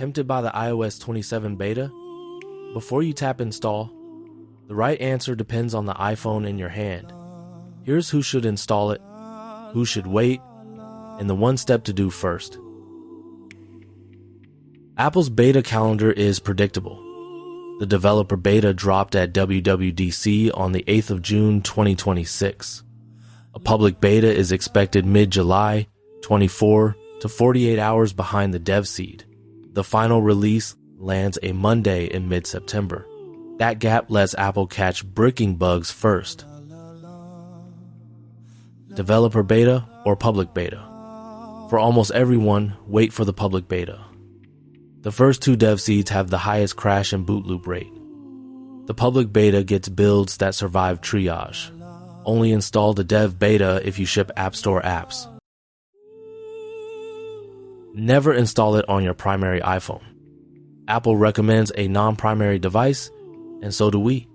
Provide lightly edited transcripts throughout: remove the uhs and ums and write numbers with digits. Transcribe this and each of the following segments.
Tempted by the iOS 27 beta? Before you tap install, the right answer depends on the iPhone in your hand. Here's who should install it, who should wait, and the one step to do first. Apple's beta calendar is predictable. The developer beta dropped at WWDC on the 8th of June 2026. A public beta is expected mid-July, 24 to 48 hours behind the dev seed. The final release lands a Monday in mid-September. That gap lets Apple catch bricking bugs first. Developer beta or public beta? For almost everyone, wait for the public beta. The first two dev seeds have the highest crash and boot loop rate. The public beta gets builds that survive triage. Only install the dev beta if you ship App Store apps. Never install it on your primary iPhone. Apple recommends a non-primary device, and so do we.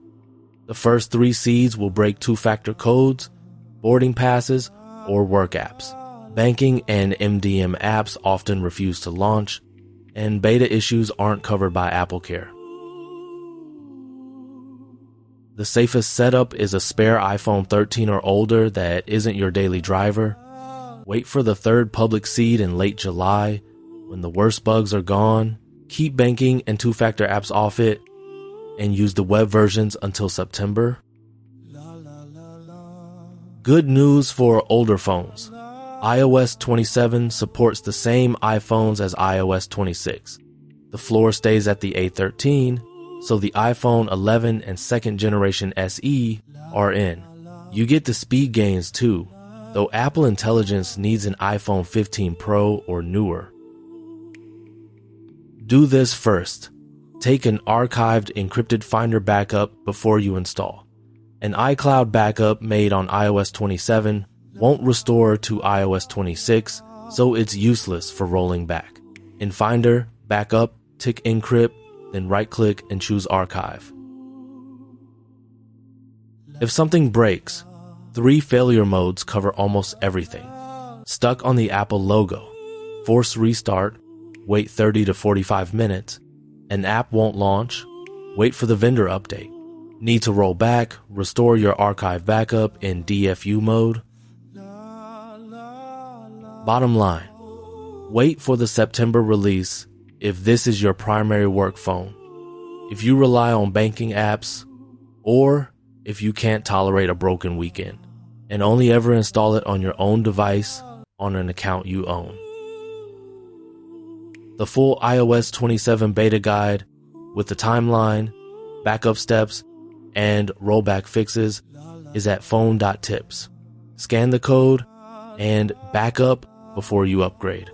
The first three seeds will break two-factor codes, boarding passes, or work apps. Banking and MDM apps often refuse to launch, and beta issues aren't covered by AppleCare. The safest setup is a spare iPhone 13 or older that isn't your daily driver. Wait for the third public seed in late July, when the worst bugs are gone. Keep banking and two-factor apps off it, and use the web versions until September. Good news for older phones. iOS 27 supports the same iPhones as iOS 26. The floor stays at the A13, so the iPhone 11 and second generation SE are in. You get the speed gains too, though Apple Intelligence needs an iPhone 15 Pro or newer. Do this first. Take an archived encrypted Finder backup before you install. An iCloud backup made on iOS 27 won't restore to iOS 26, so it's useless for rolling back. In Finder, backup, tick encrypt, then right-click and choose archive. If something breaks, 3 failure modes cover almost everything. Stuck on the Apple logo, force restart, wait 30 to 45 minutes, an app won't launch, wait for the vendor update. Need to roll back, restore your archive backup in DFU mode. Bottom line, wait for the September release if this is your primary work phone, if you rely on banking apps, or if you can't tolerate a broken weekend, and only ever install it on your own device on an account you own. The full iOS 27 beta guide with the timeline, backup steps, and rollback fixes is at phone.tips. Scan the code and back up before you upgrade.